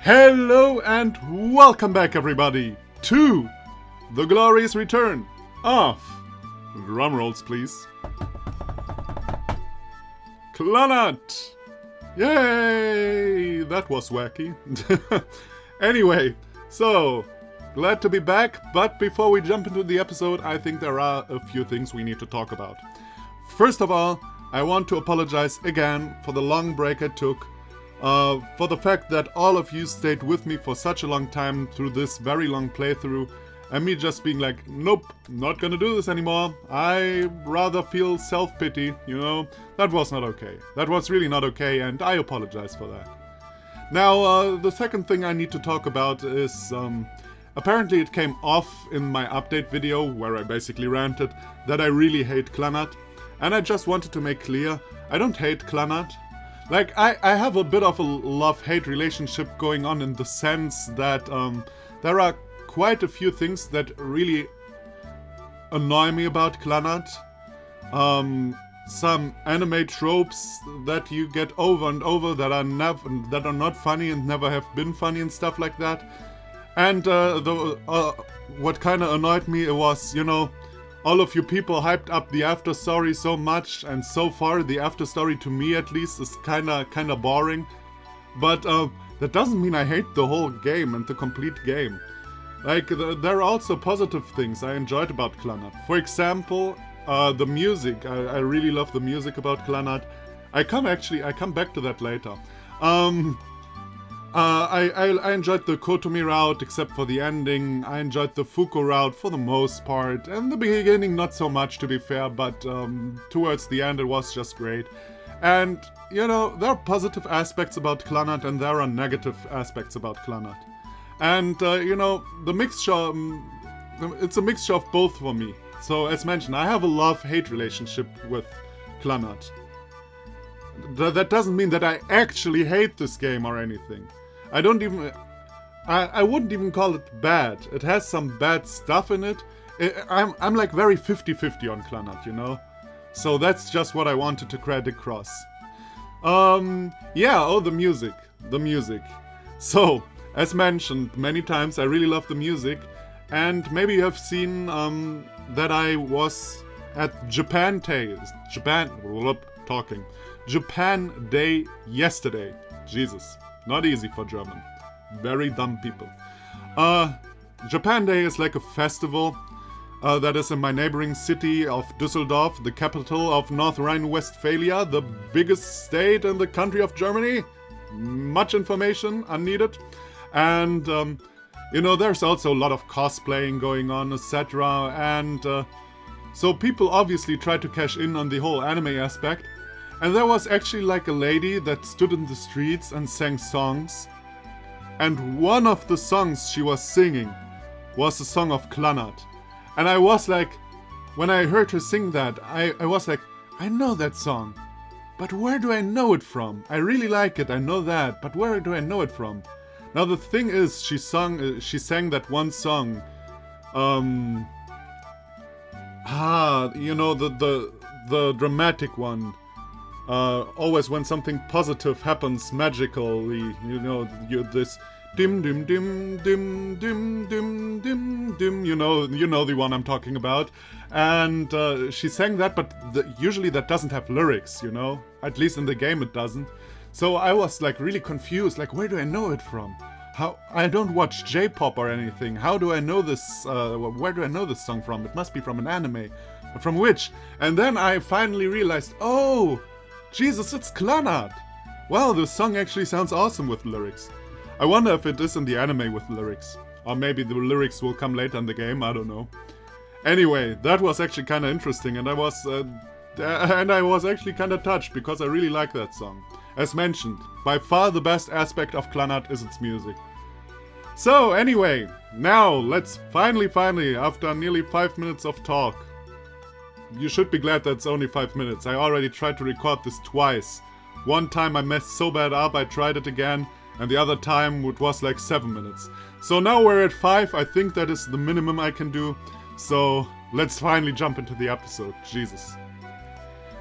Hello and welcome back, everybody, to the glorious return of, drum rolls please, Clannad! Yay! That was wacky. Anyway, so, glad to be back, but before we jump into the episode, I think there are a few things we need to talk about. First of all, I want to apologize again for the long break I took. For the fact that all of you stayed with me for such a long time through this very long playthrough, and me just being like, nope, not gonna do this anymore. I rather feel self-pity, you know? That was not okay. That was really not okay, and I apologize for that. Now, the second thing I need to talk about is, apparently it came off in my update video, where I basically ranted that I really hate Clannad, and I just wanted to make clear, I don't hate Clannad. Like, I have a bit of a love-hate relationship going on in the sense that there are quite a few things that really annoy me about Clannad. Some anime tropes that you get over and over that are not funny and never have been funny and stuff like that. And what kind of annoyed me was, you know, all of you people hyped up the after story so much, and so far the after story, to me at least, is kinda boring. But that doesn't mean I hate the whole game and the complete game. Like, there are also positive things I enjoyed about Clannad. For example, the music. I really love the music about Clannad. I come back to that later. I enjoyed the Kotomi route, except for the ending. I enjoyed the Fuko route for the most part. And the beginning, not so much, to be fair, but towards the end it was just great. And, you know, there are positive aspects about Clannad and there are negative aspects about Clannad. And, you know, the mixture, it's a mixture of both for me. So, as mentioned, I have a love-hate relationship with Clannad. That doesn't mean that I actually hate this game or anything. I wouldn't even call it bad. It has some bad stuff in it. I'm like very 50-50 on Clannad, you know? So that's just what I wanted to credit across. The music. The music. So, as mentioned many times, I really love the music. And maybe you have seen that I was at Japan Day yesterday. Jesus. Not easy for German. Very dumb people. Japan Day is like a festival that is in my neighboring city of Düsseldorf, the capital of North Rhine-Westphalia, the biggest state in the country of Germany. Much information unneeded. And, you know, there's also a lot of cosplaying going on, etc. And so people obviously try to cash in on the whole anime aspect. And there was actually like a lady that stood in the streets and sang songs. And one of the songs she was singing was the song of Clannad. And I was like, when I heard her sing that, I was like, I know that song. But where do I know it from? I really like it, I know that, but where do I know it from? Now the thing is, she sang that one song. You know, the dramatic one. Always when something positive happens magically, you know, this dim dim dim dim dim dim dim dim, you know the one I'm talking about. And she sang that, but usually that doesn't have lyrics, you know, at least in the game it doesn't. So I was like really confused, like, where do I know it from? How? I don't watch J-pop or anything. How do I know this? Where do I know this song from? It must be from an anime. But from which? And then I finally realized, oh, Jesus, it's Clannad! Well, the song actually sounds awesome with lyrics. I wonder if it is in the anime with lyrics. Or maybe the lyrics will come later in the game, I don't know. Anyway, that was actually kinda interesting, and I was actually kinda touched, because I really like that song. As mentioned, by far the best aspect of Clannad is its music. So, anyway, now let's finally, after nearly 5 minutes of talk, you should be glad that's only 5 minutes. I already tried to record this twice. One time I messed so bad up I tried it again, and the other time it was like 7 minutes. So now we're at 5, I think that is the minimum I can do. So let's finally jump into the episode. Jesus.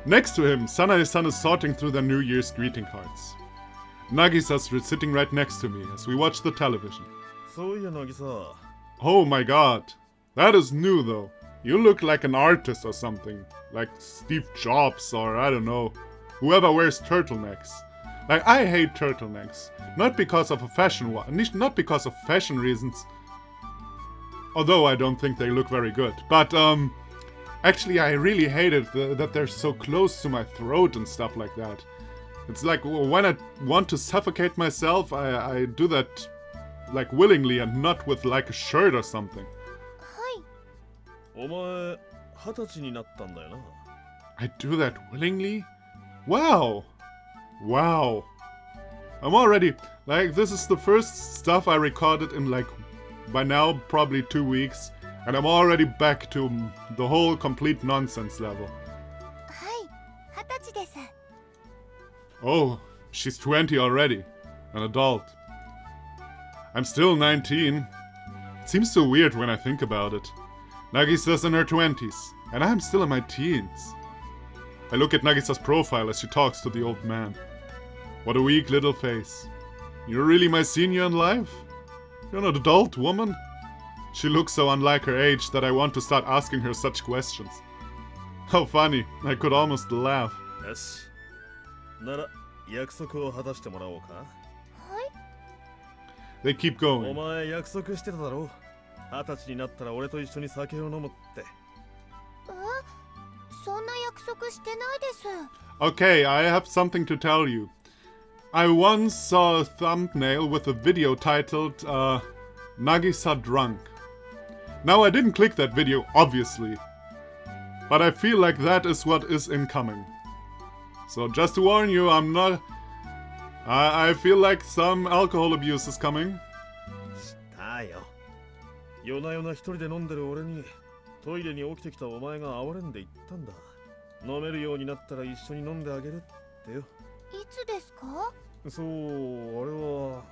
Next to him, Sanae-san is sorting through their New Year's greeting cards. Nagisa's sitting right next to me as we watch the television. So yeah, Nagisa. Oh my god. That is new though. You look like an artist or something. Like Steve Jobs or I don't know. Whoever wears turtlenecks. Like, I hate turtlenecks. Not because of a fashion not because of fashion reasons. Although I don't think they look very good. But, actually I really hate it that they're so close to my throat and stuff like that. It's like, when I want to suffocate myself, I do that, like, willingly and not with, like, a shirt or something. お前、20歳になったんだよな。I do that willingly? Wow! Wow. I'm already, like, this is the first stuff I recorded in, like, by now, probably 2 weeks. And I'm already back to the whole complete nonsense level. はい、20歳です。 Oh, she's 20 already. An adult. I'm still 19. It seems so weird when I think about it. Nagisa's in her 20s, and I'm still in my teens. I look at Nagisa's profile as she talks to the old man. What a weak little face. You're really my senior in life? You're an adult woman? She looks so unlike her age that I want to start asking her such questions. How funny. I could almost laugh. よし。なら、約束を果たしてもらおうか。はい。 They keep お going. 前約束してただろ。20歳になったら俺と一緒に酒を飲むって。そんな約束してないです。 Okay, I have something to tell you. I once saw a thumbnail with a video titled, Nagisa Drunk. Now I didn't click that video, obviously. But I feel like that is what is incoming. So just to warn you, I'm not... I feel like some alcohol abuse is coming. したよ。夜な夜な一人で飲んでる俺にトイレに起きてきたお前が哀れんで言ったんだ。飲めるようになったら一緒に飲んであげるってよ。いつですか？そう、あれは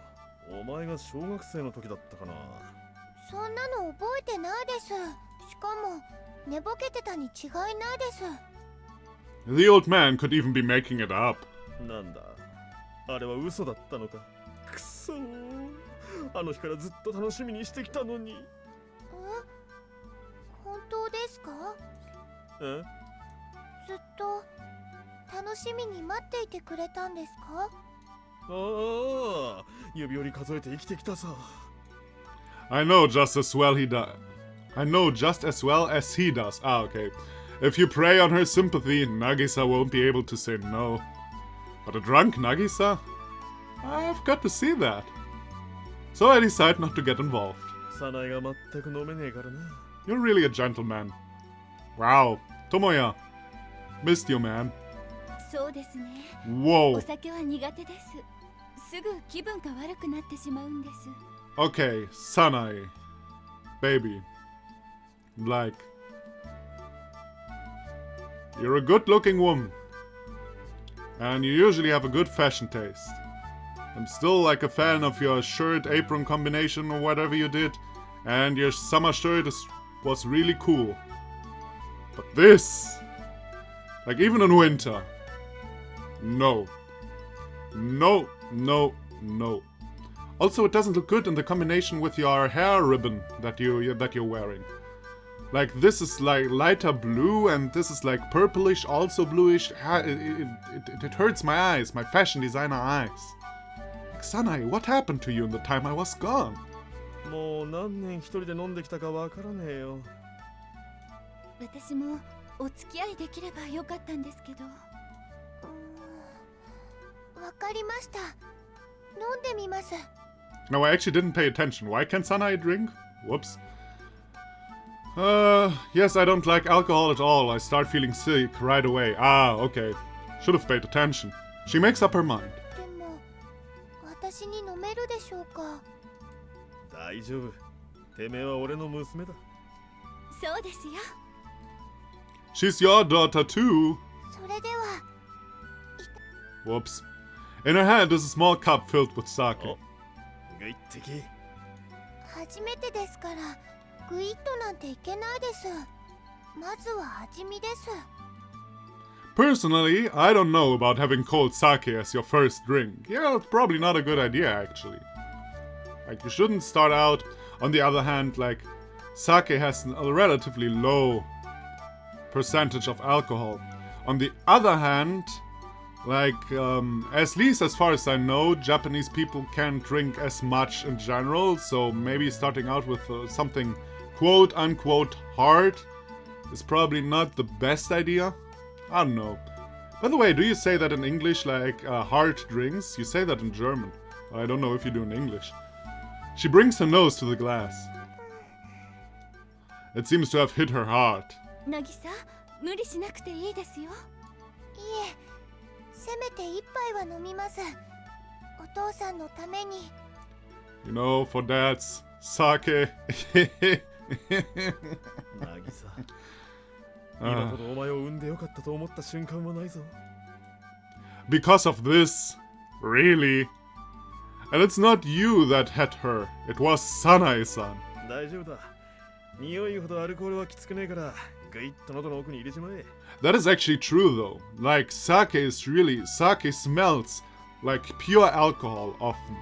お前が小学生の時だったかな。そんなの覚えてないです。しかも寝ぼけてたに違いないです。 The old man could even be making it up. なんだ、あれは嘘だったのか。くそー、あの日からずっと楽しみにしてきたのに。本当ですか？え？ずっと楽しみに待っていてくれたんですか？ああ、指折り数えて生きてきたさ。I know just as well he does. I know just as well as he does. Ah, okay. If you prey on her sympathy, Nagisa won't be able to say no. But a drunk Nagisa? I've got to see that. So I decide not to get involved. Sanae が全く飲めねえからな。You're really a gentleman. Wow. Tomoya. Missed you, man. そうですね。お Whoa. 酒は苦手です。すぐ気分が悪くなってしまうんです。Okay, Sanae. Baby. Like... You're a good-looking woman. And you usually have a good fashion taste. I'm still like a fan of your shirt-apron combination or whatever you did. And your summer shirt was really cool. But this... Like, even in winter... No. No, no, no. Also, it doesn't look good in the combination with your hair ribbon that you're wearing. Like, this is like lighter blue, and this is like purplish, also bluish. It hurts my eyes, my fashion designer eyes. Like, Sanae, what happened to you in the time I was gone? もう何年一人で飲んできたかわからねえよ。私もお付き合いできればよかったんですけど。わかりました。飲んでみます。 No, I actually didn't pay attention. Why can't Sanae drink? Whoops. Yes, I don't like alcohol at all. I start feeling sick right away. Ah, okay. Should have paid attention. She makes up her mind. でも、私に飲めるでしょうか？大丈夫。てめえは俺の娘だ。そうですよ。She's your daughter too. それでは。 Whoops. In her hand is a small cup filled with sake. ぐいってき。初めてですから、グイッとなんていけないです。まずは味見です。Personally, I don't know about having cold sake as your first drink. Yeah, it's probably not a good idea, actually. Like, you shouldn't start out. On the other hand, like, sake has a relatively low percentage of alcohol. On the other hand, like, at least as far as I know, Japanese people can't drink as much in general, so maybe starting out with something quote-unquote hard is probably not the best idea. I don't know. By the way, do you say that in English, like, hard drinks? You say that in German. I don't know if you do in English. She brings her nose to the glass. It seems to have hit her heart. 渚、無理しなくていいですよ。いえ、せめて一杯は飲みます。お父さんのために。You know, for dad's sake. 渚、今ほどお前を産んでよかったと思った瞬間はないぞ。Because of this? Really? And it's not you that had her. It was Sanae-san. 大丈夫だ。匂いほどアルコールはきつくねえから、ぐいっと喉の奥に入れちまえ。That is actually true though. Like, sake smells like pure alcohol often.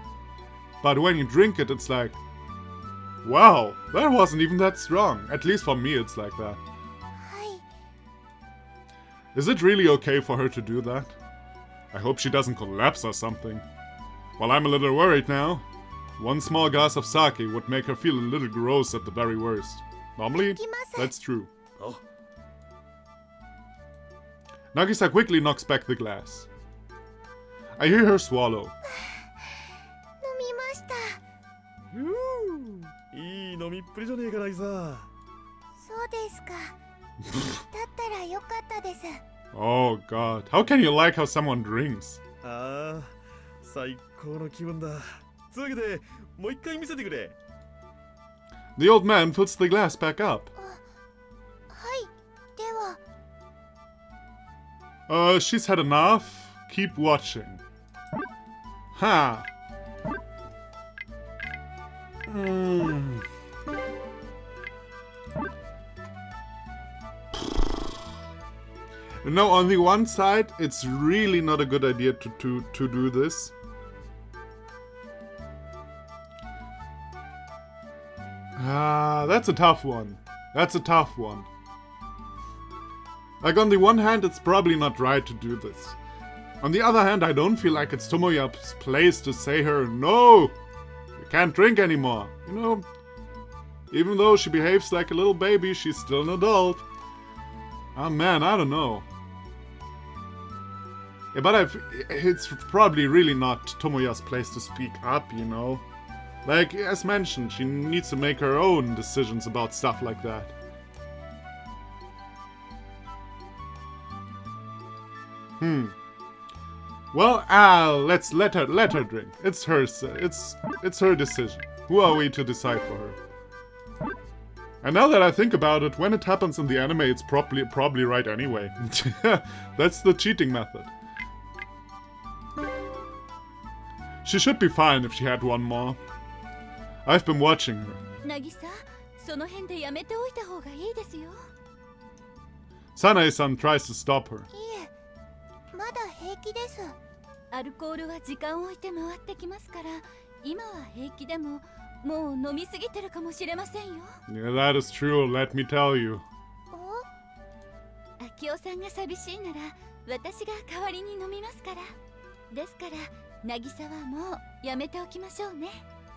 But when you drink it, it's like, wow, that wasn't even that strong. At least for me, it's like that. はい。 Is it really okay for her to do that? I hope she doesn't collapse or something. Well, I'm a little worried now. One small glass of sake would make her feel a little gross at the very worst. Normally, that's true. Oh. Nagisa quickly knocks back the glass. I hear her swallow. 飲みました。いい飲みっぷりじゃねえか、渚。そうですか。だったらよかったです。Oh god, how can you like how someone drinks? ああ、最高の気分だ。つうわけで、もう一回見せてくれ。The old man puts the glass back up. はい、では。She's had enough. Keep watching. Ha! No, on the one side, it's really not a good idea to do this. That's a tough one. That's a tough one. Like, on the one hand, it's probably not right to do this. On the other hand, I don't feel like it's Tomoya's place to say her, no, you can't drink anymore. You know, even though she behaves like a little baby, she's still an adult. Oh man, I don't know. Yeah, but it's probably really not Tomoya's place to speak up, you know. Like, as mentioned, she needs to make her own decisions about stuff like that. Well, let's let her drink. It's her decision. Who are we to decide for her? And now that I think about it, when it happens in the anime, it's probably right anyway. That's the cheating method. She should be fine if she had one more. I've been watching her. 渚、その辺でやめておいた方がいいですよ。Sanae-san tries to stop her. いえ、まだ平気です。アルコールは時間を置いて回ってきますから、今は平気でも、もう飲みすぎてるかもしれませんよ。Yeah, that is true, let me tell you. 明夫さんが寂しいなら、私が代わりに飲みますから。ですから、渚はもうやめておきましょうね。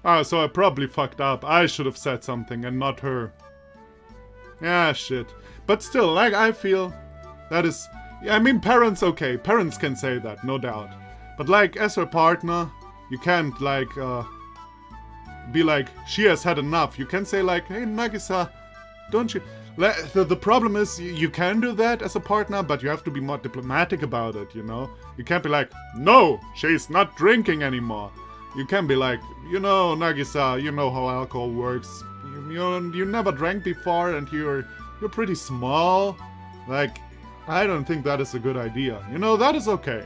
So I probably fucked up. I should have said something and not her. Yeah, shit. But still, like, I feel that is... I mean, parents, okay. Parents can say that, no doubt. But, like, as her partner, you can't, like, be like, she has had enough. You can say, like, hey, Nagisa, don't you... The problem is, you can do that as a partner, but you have to be more diplomatic about it, you know? You can't be like, no, she's not drinking anymore. You can be like, you know, Nagisa, you know how alcohol works. You never drank before and you're pretty small. Like, I don't think that is a good idea. You know, that is okay.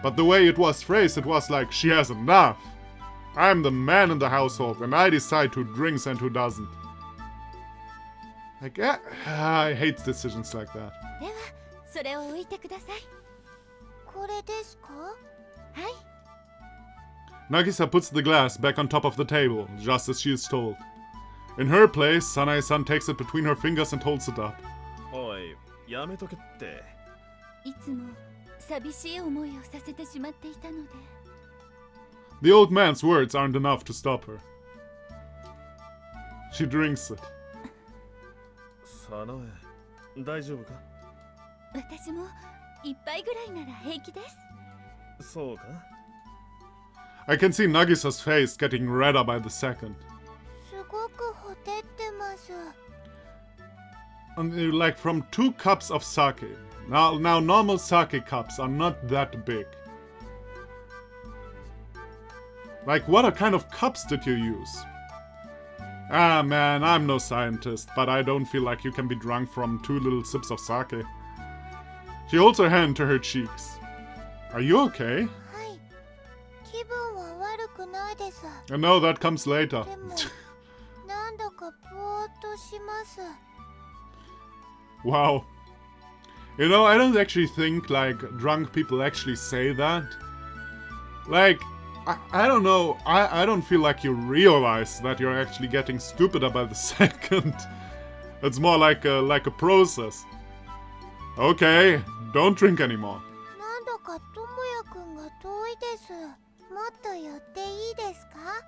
But the way it was phrased, it was like, she has enough. I'm the man in the household and I decide who drinks and who doesn't. Like, I hate decisions like that. では、それを置いてください。これですか？はい。 Nagisa puts the glass back on top of the table, just as she is told. In her place, Sanae-san takes it between her fingers and holds it up. おい、やめとけって。いつも寂しい思いをさせてしまっていたので。 The old man's words aren't enough to stop her. She drinks it. サナエ、大丈夫か？私も一杯ぐらいなら平気です。そうか？ I can see Nagisa's face getting redder by the second. すごくほてってます。 And like from 2 cups of sake. Now normal sake cups are not that big. Like, what kind of cups did you use? Ah, man, I'm no scientist, but I don't feel like you can be drunk from 2 little sips of sake. She holds her hand to her cheeks. Are you okay? はい。気分は悪くないです。 No, that comes later. でも、なんだかぼーっとします。 Wow. You know, I don't actually think, like, drunk people actually say that. Like, I don't know, I don't feel like you realize that you're actually getting stupider by the second. It's more like a process. Okay, don't drink anymore. なんだかともやくんが遠いです。もっと寄っていいですか？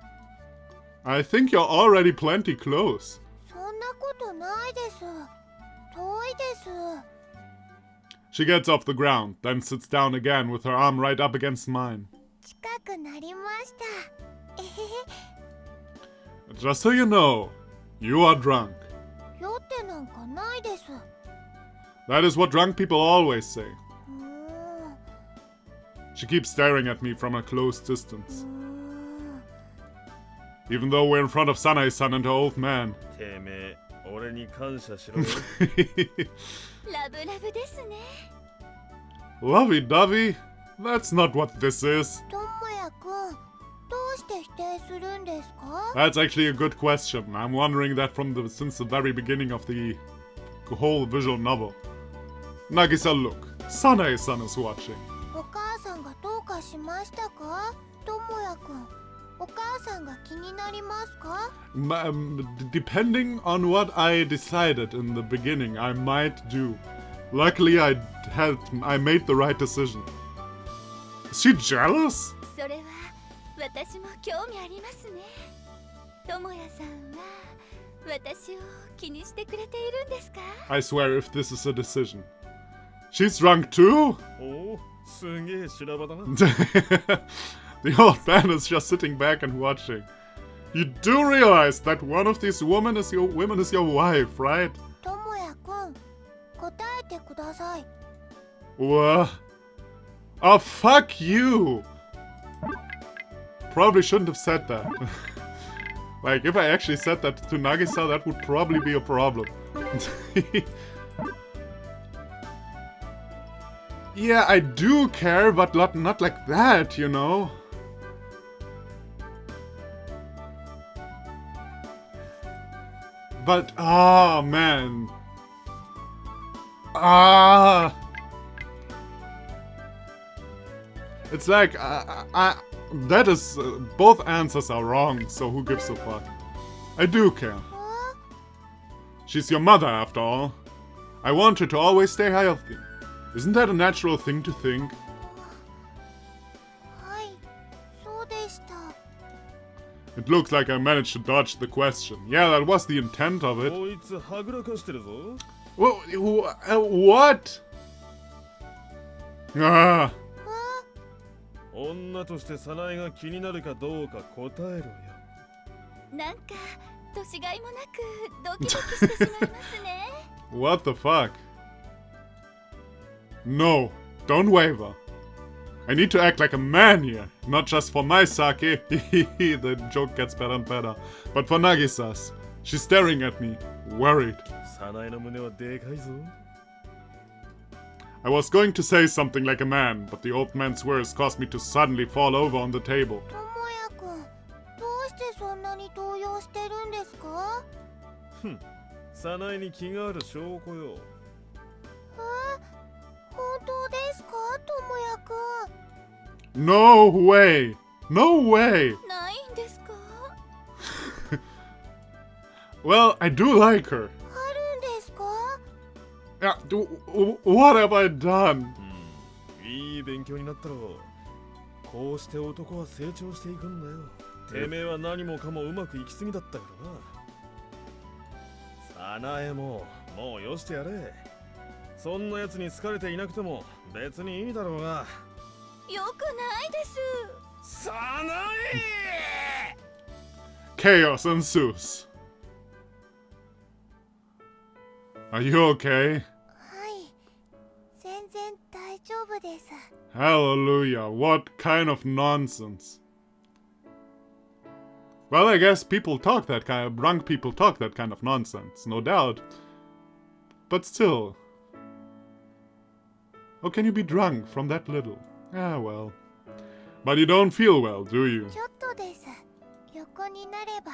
I think you're already plenty close. そんなことないです。遠いです。 She gets off the ground, then sits down again with her arm right up against mine. 近くなりました。えへへ。 Just so you know, you are drunk. 酔ってなんかないです。 That is what drunk people always say. うーん。 She keeps staring at me from a close distance. うーん。 Even though we're in front of Sanae-san and her old man. てめえ、俺に感謝しろよ。ラブラブですね。 Lovey-dovey? That's not what this is. ともやくん、どうして否定するんですか？ That's actually a good question. I'm wondering that since the very beginning of the whole visual novel. Nagisa, look. Sanae-san is watching. お母さんがどうかしましたか？ともやくん、お母さんが気になりますか？ Depending on what I decided in the beginning, I might do. Luckily, I made the right decision. Is she jealous? それは私も興味ありますね。ともやさんは私を気にしてくれているんですか？ I swear if this is a decision. She's drunk too? おお、すげえ修羅場だな。The old man is just sitting back and watching. You do realize that one of these women is your wife, right? ともやくん、答えてください。 What? Oh, fuck you! Probably shouldn't have said that. Like, if I actually said that to Nagisa, that would probably be a problem. Yeah, I do care, but not like that, you know? But, oh, man. Ah. It's like, that is, both answers are wrong, so who gives a fuck? I do care. あ、 She's your mother, after all. I want her to always stay healthy. Isn't that a natural thing to think? はい、そうでした。 It looks like I managed to dodge the question. Yeah, that was the intent of it. こいつはぐらかしてるぞ。 What? Ah. 女として早苗が気になるかどうか答えろよ。なんか年がいもなくドキドキしてしまいますね。What the fuck? No, don't waver. I need to act like a man here, not just for my sake. The joke gets better and better, but for Nagisa's. She's staring at me, worried. 早苗の胸はでかいぞ。I was going to say something like a man, but the old man's words caused me to suddenly fall over on the table. ともやくん、どうしてそんなに動揺してるんですか？ふん、早苗に気がある証拠よ。No way! No way! ないんですか？ Well, I do like her. あるんですか？ Yeah, what have I done? いい勉強になったろう。こうして男は成長していくんだよ。てめえは何もかもうまくいきすぎだったからな。サナエもうよしてやれ。そんなやつに好かれていなくても別にいいだろうが。よくないです。サナエ Chaos ensues. Are you okay? はい、全然大丈夫です。 Hallelujah, what kind of nonsense. Well, I guess drunk people talk that kind of nonsense, no doubt. But still. How can you be drunk from that little? Ah, well. But you don't feel well, do you? ちょっとです。横になれば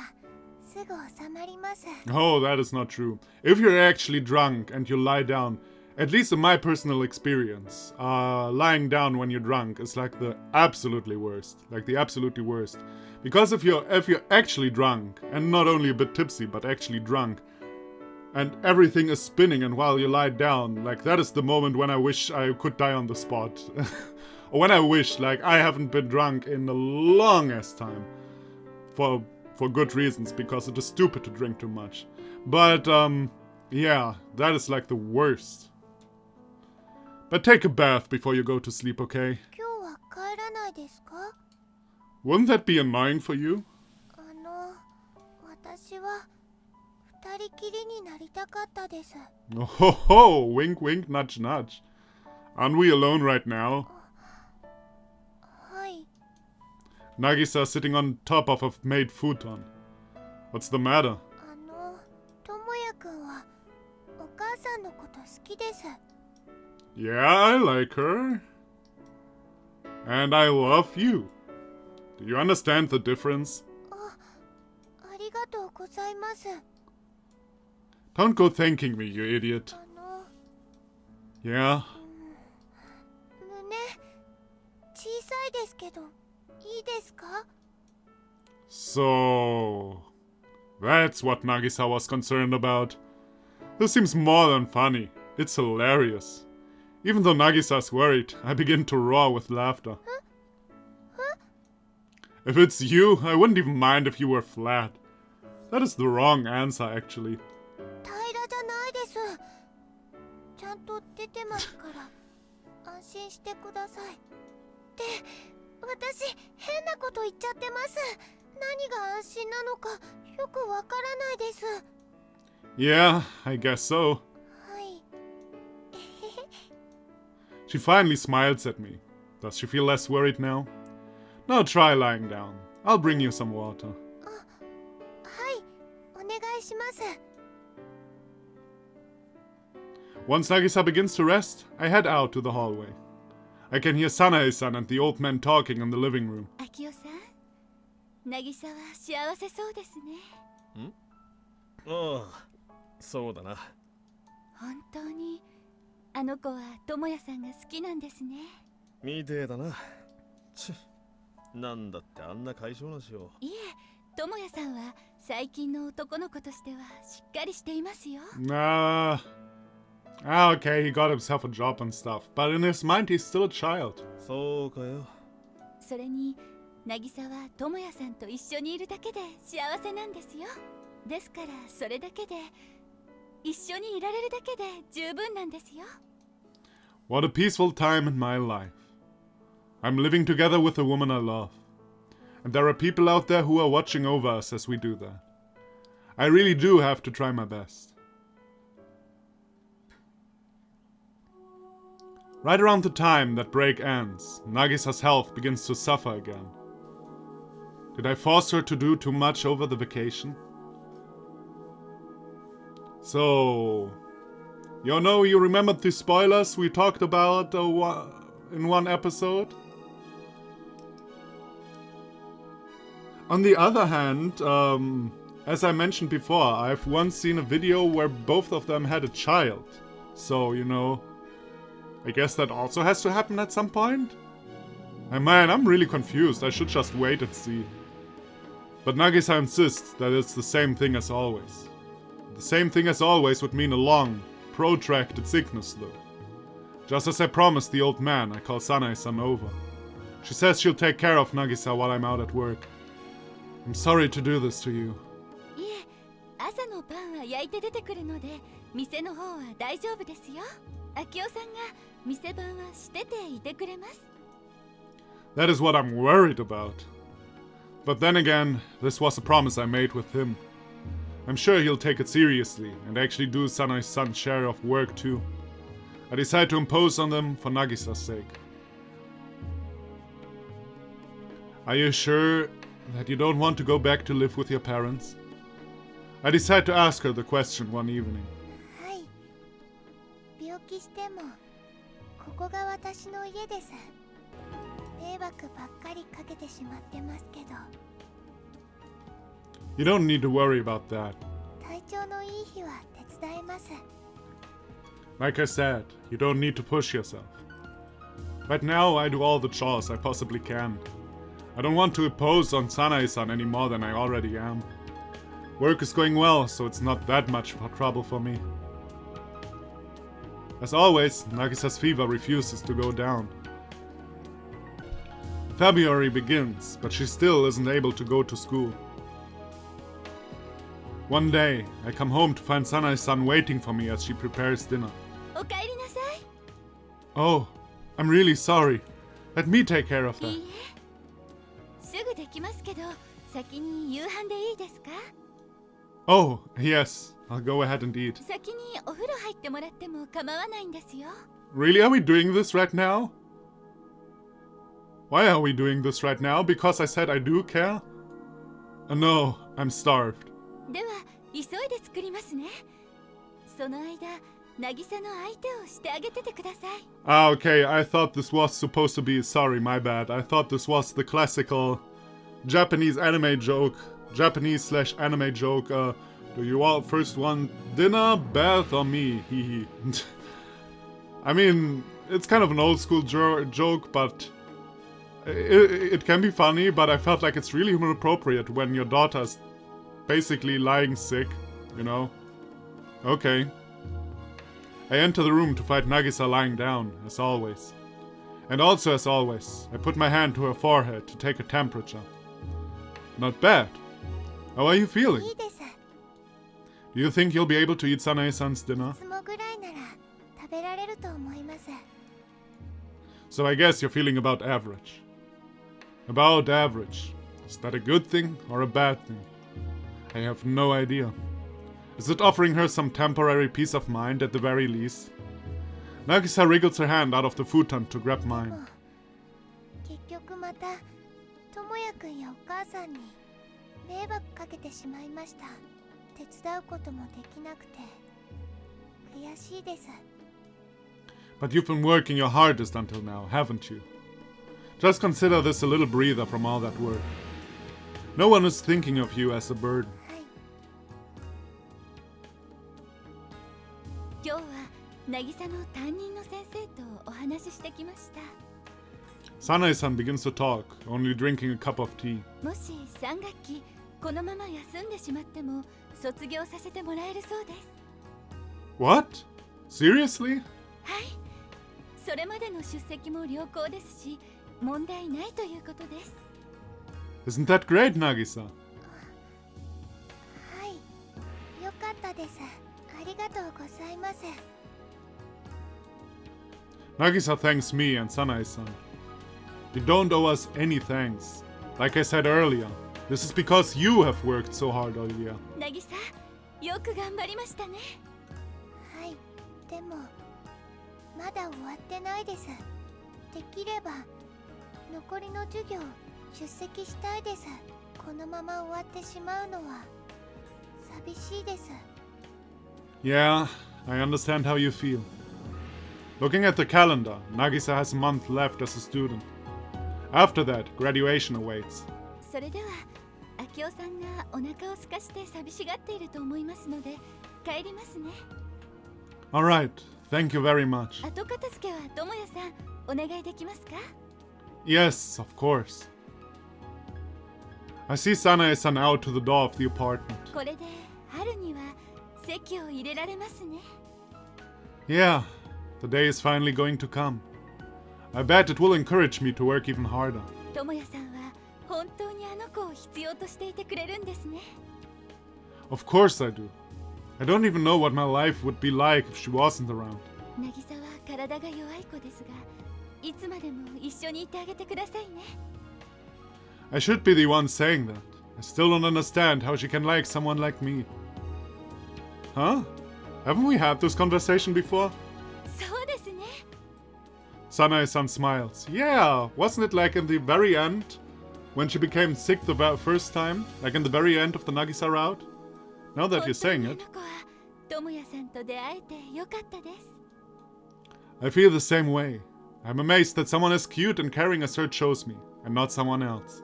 すぐ収まります。 Oh, that is not true. If you're actually drunk and you lie down, at least in my personal experience, lying down when you're drunk is like the absolutely worst. Like the absolutely worst. Because if you're actually drunk, and not only a bit tipsy, but actually drunk, and everything is spinning, and while you lie down, like that is the moment when I wish I could die on the spot. Or when I wish, like, I haven't been drunk in the longest time. For good reasons, because it is stupid to drink too much. But, yeah, that is like the worst. But take a bath before you go to sleep, okay? 今日は帰らないですか？ Wouldn't that be annoying for you? 私は二人きりになりたかったです。 Oh ho ho! Wink wink, nudge nudge. Aren't we alone right now? はい、 Nagisa sitting on top of a made futon. What's the matter? ともやくんはお母さんのこと好きです。 Yeah, I like her. And I love you. Do you understand the difference? ありがとうございます。 Don't go thanking me, you idiot. Yeah? 胸小さいですけどいいですか？ So... That's what Nagisa was concerned about. This seems more than funny. It's hilarious. Even though Nagisa's worried, I begin to roar with laughter. If it's you, I wouldn't even mind if you were flat. That is the wrong answer, actually. 平らじゃないです。ちゃんと出てますから安心してください。って私変なこと言っちゃってます。何が安心なのかよくわからないです。 Yeah, I guess so. はい。 She finally smiles at me. Does she feel less worried now? Now try lying down. I'll bring you some water. はい、お願いします。 Once Nagisa begins to rest, I head out to the hallway. I can hear Sanae-san and the old man talking in the living room. 秋代さん、渚は幸せそうですね。ああ、そうだな。本当にあの子は智也さんが好きなんですね。みてえだな。なんだってあんな解消なしを。いえ、智也さんは最近の男の子としてはしっかりしていますよ。Okay, he got himself a job and stuff, but in his mind he's still a child. そうかよ。それに渚は智也さんと一緒にいるだけで幸せなんですよ。ですからそれだけで一緒にいられるだけで十分なんですよ。What a peaceful time in my life. I'm living together with a woman I love. And there are people out there who are watching over us as we do that. I really do have to try my best. Right around the time that break ends, Nagisa's health begins to suffer again. Did I force her to do too much over the vacation? So... you remembered the spoilers we talked about in one episode? On the other hand, as I mentioned before, I've once seen a video where both of them had a child. So, I guess that also has to happen at some point? And man, I'm really confused. I should just wait and see. But Nagisa insists that it's the same thing as always. The same thing as always would mean a long, protracted sickness though. Just as I promised the old man, I call Sanae-san over. She says she'll take care of Nagisa while I'm out at work. I'm sorry to do this to you. いえ、朝のパンは焼いて出てくるので、店の方は大丈夫ですよ。明夫さんが店番はしてていてくれます。That is what I'm worried about. But then again, this was a promise I made with him. I'm sure he'll take it seriously and actually do Sanae-san's share of work too. I decide to impose on them for Nagisa's sake. Are you sure that you don't want to go back to live with your parents? I decide to ask her the question one evening. はい。病気してもここが私の家です。迷惑ばっかりかけてしまってますけど。You don't need to worry about that. 体調のいい日は手伝います。Like I said, you don't need to push yourself. Right now, I do all the chores I possibly can. I don't want to impose on Sanae-san any more than I already am. Work is going well, so it's not that much trouble for me. As always, Nagisa's fever refuses to go down. February begins, but she still isn't able to go to school. One day, I come home to find Sanae-san waiting for me as she prepares dinner. おかえりなさい。Oh, I'm really sorry. Let me take care of い that. いえ、すぐできますけど、先に夕飯でいいですか？ Oh, yes. I'll go ahead and eat. 先にお風呂入ってもらっても構わないんですよ。 Really, are we doing this right now? Why are we doing this right now? Because I said I do care? No, I'm starved. では、急いで作りますね。その間、渚の相手をしてあげててください。 Ah, okay, I thought this was supposed to be... Sorry, my bad. I thought this was the classical Japanese anime joke. Japanese/anime joke. Do you all first want dinner, bath, or me? Hee I mean, it's kind of an old school joke, but it can be funny, but I felt like it's really inappropriate when your daughter's basically lying sick, you know? Okay. I enter the room to find Nagisa lying down, as always. And also as always, I put my hand to her forehead to take her temperature. Not bad. How are you feeling? いいです。 Do you think you'll be able to eat Sanae-san's dinner? いつもぐらいなら食べられると思います。 So I guess you're feeling about average. About average. Is that a good thing or a bad thing? I have no idea. Is it offering her some temporary peace of mind at the very least? Nagisa wriggles her hand out of the futon to grab でも mine. 結局また智也くんやお母さんに迷惑かけてしまいました。手伝うこともできなくて悔しいです。 But you've been working your hardest until now, haven't you? Just consider this a little breather from all that work. No one is thinking of you as a burden. はい。今日は渚の担任の先生とお話ししてきました。 Sanae-san begins to talk, only drinking a cup of tea. もし3学期このまま休んでしまっても卒業させてもらえるそうです。 What? Seriously? はい。それまでの出席も良好ですし、問題ないということです。 Isn't that great, Nagisa? はい。よかったです。ありがとうございます。 Nagisa thanks me and Sanae-san. You don't owe us any thanks. Like I said earlier, this is because you have worked so hard all year. 渚、よく頑張りましたね。はい。でもまだ終わってないです。できれば残りの授業出席したいです。このまま終わってしまうのは寂しいです。 Yeah, I understand how you feel. Looking at the calendar, Nagisa has a month left as a student. After that, graduation awaits. それでは、明夫さんがお腹を空かして寂しがっていると思いますので、帰りますね。Alright, thank you very much. 後片付けは智也さん、お願いできますか？ Yes, of course. I see Sanae-san out to the door of the apartment. これで春には籍を入れられますね。 Yeah, the day is finally going to come. I bet it will encourage me to work even harder. 智也さんは本当にあの子を必要としていてくれるんですね。 Of course I do. I don't even know what my life would be like if she wasn't around. 渚は体が弱い子ですが、いつまでも一緒にいてあげてくださいね。 I should be the one saying that. I still don't understand how she can like someone like me. Huh? Haven't we had this conversation before? そうですね。 Sanae-san smiles. Yeah, wasn't it like in the very end? When she became sick the first time? Like in the very end of the Nagisa route? Now that you're saying 本 it, 当にあの子は智也さんと出会えてよかったです。 I feel the same way. I'm amazed that someone as cute and caring as her chose me, and not someone else.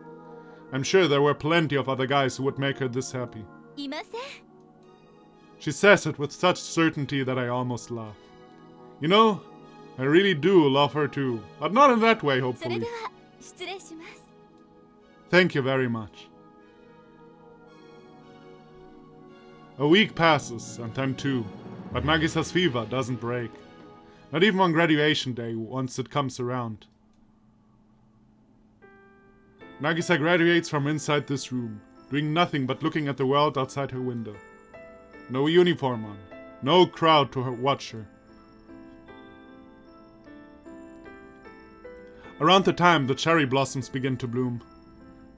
I'm sure there were plenty of other guys who would make her this happy. いません。 She says it with such certainty that I almost laugh. You know, I really do love her too, but not in that way, それ hopefully. では失礼します。 Thank you very much. A week passes, and then two, but Nagisa's fever doesn't break. Not even on graduation day, once it comes around. Nagisa graduates from inside this room, doing nothing but looking at the world outside her window. No uniform on, no crowd to watch her. Around the time the cherry blossoms begin to bloom,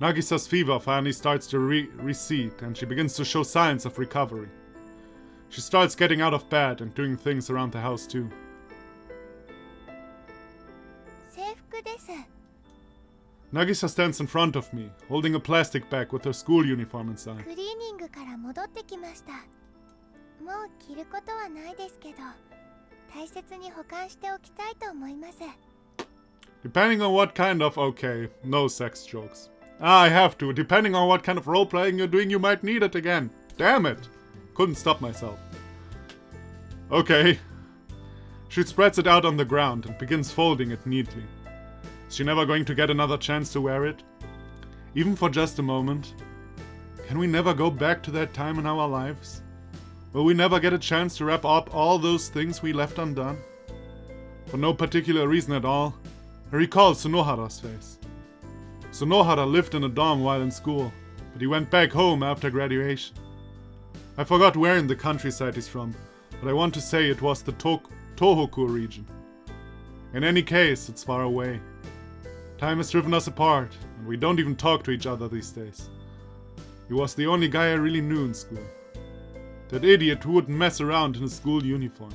Nagisa's fever finally starts to recede and she begins to show signs of recovery. She starts getting out of bed and doing things around the house too. 制服です。 Nagisa stands in front of me, holding a plastic bag with her school uniform inside. クリーニングから戻ってきました。もう着ることはないですけど、大切に保管しておきたいと思います。 Depending on what kind of... Okay, no sex jokes. I have to. Depending on what kind of role-playing you're doing, you might need it again. Damn it! Couldn't stop myself. Okay. She spreads it out on the ground and begins folding it neatly. Is she never going to get another chance to wear it? Even for just a moment? Can we never go back to that time in our lives? Will we never get a chance to wrap up all those things we left undone? For no particular reason at all, I recall Sunohara's face. Sunohara lived in a dorm while in school, but he went back home after graduation. I forgot where in the countryside he's from, but I want to say it was the Tohoku region. In any case, it's far away. Time has driven us apart, and we don't even talk to each other these days. He was the only guy I really knew in school. That idiot who wouldn't mess around in his school uniform.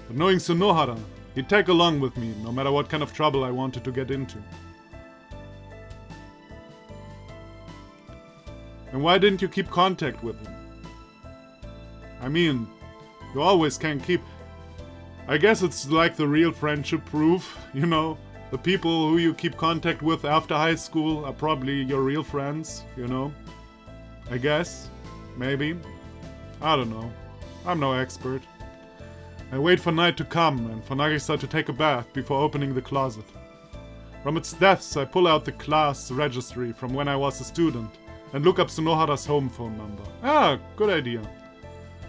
But knowing Sunohara, he'd tag along with me no matter what kind of trouble I wanted to get into. And why didn't you keep contact with him? I mean, you always can keep... I guess it's like the real friendship proof, you know? The people who you keep contact with after high school are probably your real friends, you know? I guess. Maybe. I don't know. I'm no expert. I wait for night to come and for Nagisa to take a bath before opening the closet. From its depths I pull out the class registry from when I was a student and look up Sunohara's home phone number. Ah, good idea.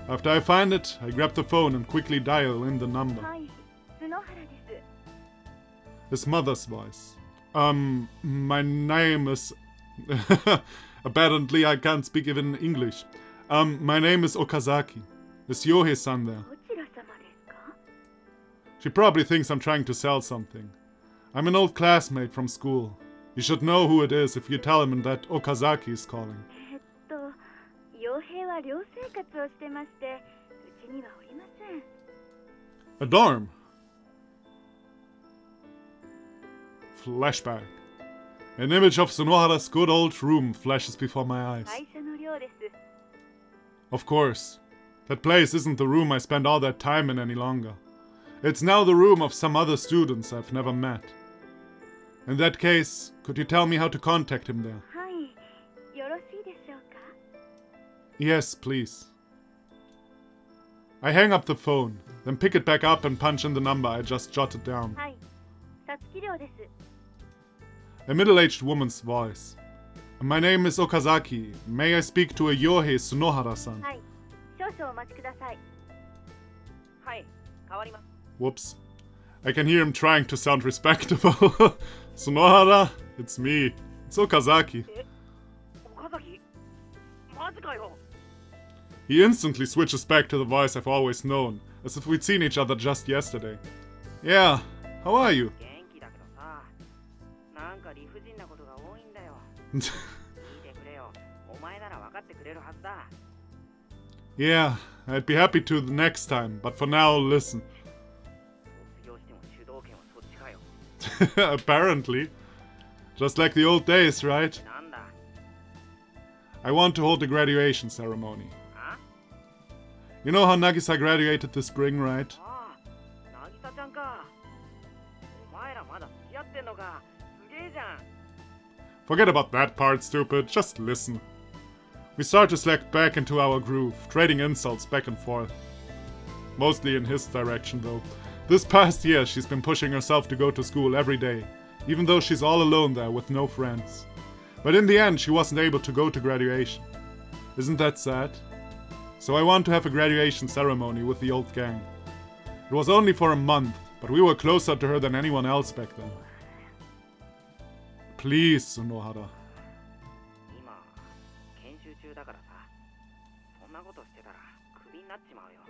After I find it, I grab the phone and quickly dial in the number. His mother's voice. My name is... Apparently I can't speak even English. My name is Okazaki. Is Yohei-san there? She probably thinks I'm trying to sell something. I'm an old classmate from school. You should know who it is if you tell him that Okazaki is calling. A dorm. Flashback. An image of Sunohara's good old room flashes before my eyes. Of course. That place isn't the room I spent all that time in any longer. It's now the room of some other students I've never met. In that case, could you tell me how to contact him there? Yes, please. I hang up the phone, then pick it back up and punch in the number I just jotted down. A middle-aged woman's voice. My name is Okazaki. May I speak to a Yohei Sunohara-san? はい、少々お待ちください。はい、変わります。 Whoops. I can hear him trying to sound respectable. Sunohara, it's me. It's Okazaki. 岡崎、マジかよ。 He instantly switches back to the voice I've always known, as if we'd seen each other just yesterday. Yeah, how are you? 元気だけどさ、なんか理不尽なことが多いんだよ。聞いてくれよ。お前なら分かってくれるはずだ。 Yeah, I'd be happy to the next time, but for now, listen. 卒業しても主導権はそっちかよ。 Apparently. Just like the old days, right? なんだ。 I want to hold the graduation ceremony. あ？ You know how Nagisa graduated this spring, right? ああ、渚ちゃんか。お前らまだ付き合ってんのか。すげえじゃん。 Forget about that part, stupid. Just listen. We start to slack back into our groove, trading insults back and forth. Mostly in his direction, though. This past year, she's been pushing herself to go to school every day, even though she's all alone there with no friends. But in the end, she wasn't able to go to graduation. Isn't that sad? So I want to have a graduation ceremony with the old gang. It was only for a month, but we were closer to her than anyone else back then. Please, Sunohara. 今、研修中だからさ。そんなことしてたらクビになっちまうよ。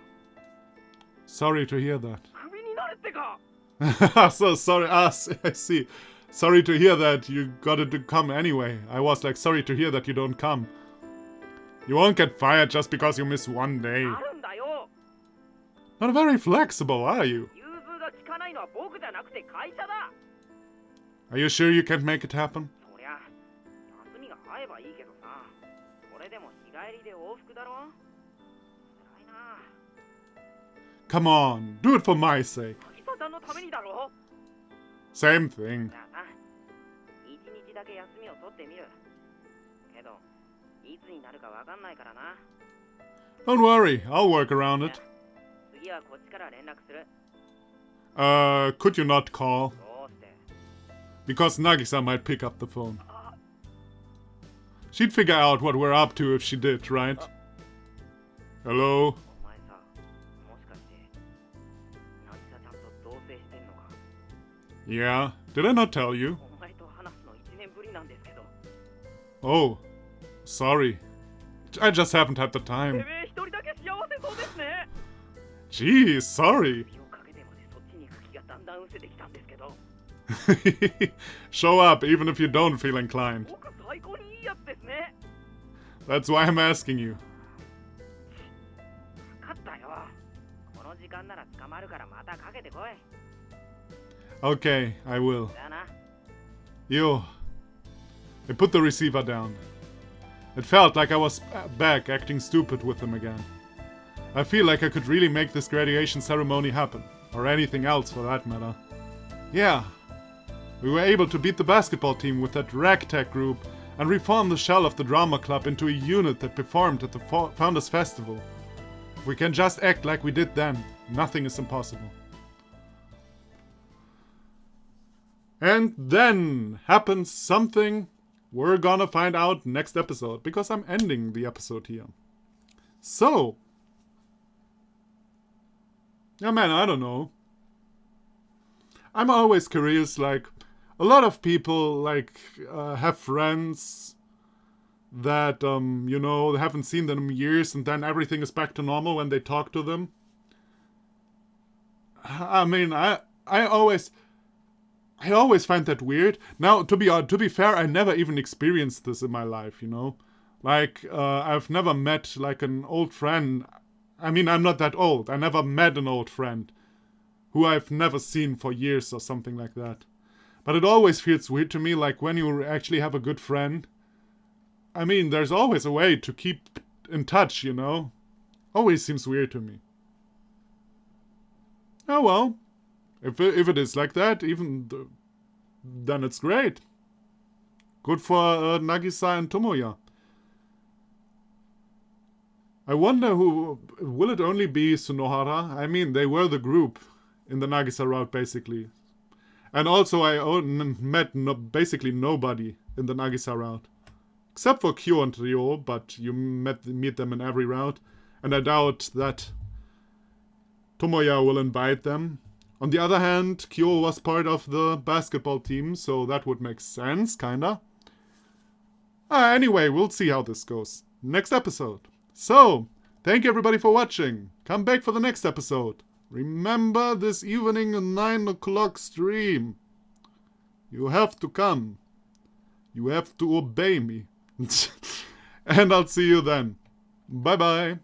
Sorry to hear that. クビになれってか。 So sorry. I see. Sorry to hear that you got it to come anyway. I was like, sorry to hear that you don't come. You won't get fired just because you miss one day. あるんだよ。 Not very flexible, are you? 融通が利かないのは僕じゃなくて会社だ。 Are you sure you can't make it happen? そりゃ、休みが合えばいいけどさ。それでも日帰りで往復だろ。辛いな。 Come on, do it for my sake. 渚ちゃんのためにだろ。 Same thing. じゃあな、一日だけ休みを取ってみる。けど、いつになるかわかんないからな。 Don't worry, I'll work around it. 次はこっちから連絡する。 Could you not call? どうして？ Because Nagisa might pick up the phone. She'd figure out what we're up to if she did, right? Hello? お前さ、もしかして、渚ちゃんと同棲してんのか？ Yeah, did I not tell you? お前と話すの1年ぶりなんですけど。 Oh, sorry. I just haven't had the て time. めえ一人だけ幸せそうですね。 Geez, sorry. 首をかけてまでそっちに行く気がだんだん失せてきたんですけど。 Show up even if you don't feel inclined. 僕最高にいいやつですね。 That's why I'm asking you. 分かったよ。この時間なら捕まるからまたかけてこい。 Okay, I will. だな。 Yo. I put the receiver down. It felt like I was back acting stupid with him again. I feel like I could really make this graduation ceremony happen. Or anything else for that matter. Yeah. We were able to beat the basketball team with that ragtag group and reform the shell of the drama club into a unit that performed at the Founders Festival. If we can just act like we did then, nothing is impossible. And then happens something we're gonna find out next episode, because I'm ending the episode here. So, yeah, man, I don't know. I'm always curious, like, a lot of people, like, have friends that, you know, haven't seen them in years, and then everything is back to normal when they talk to them. I mean, I always find that weird. Now, to be fair, I never even experienced this in my life, you know? Like, I've never met, like, an old friend. I mean, I'm not that old. I never met an old friend who I've never seen for years or something like that. But it always feels weird to me, like, when you actually have a good friend. I mean, there's always a way to keep in touch, you know? Always seems weird to me. Oh well. If it is like that, then it's great. Good for Nagisa and Tomoya. I wonder who... Will it only be Sunohara? I mean, they were the group in the Nagisa route, basically. And also I met basically nobody in the Nagisa route. Except for Kyo and Ryo, but you meet them in every route. And I doubt that Tomoya will invite them. On the other hand, Kyo was part of the basketball team, so that would make sense, kinda. Anyway, we'll see how this goes. Next episode. So, thank you everybody for watching. Come back for the next episode. Remember this evening at 9 o'clock stream. You have to come. You have to obey me. And I'll see you then. Bye bye.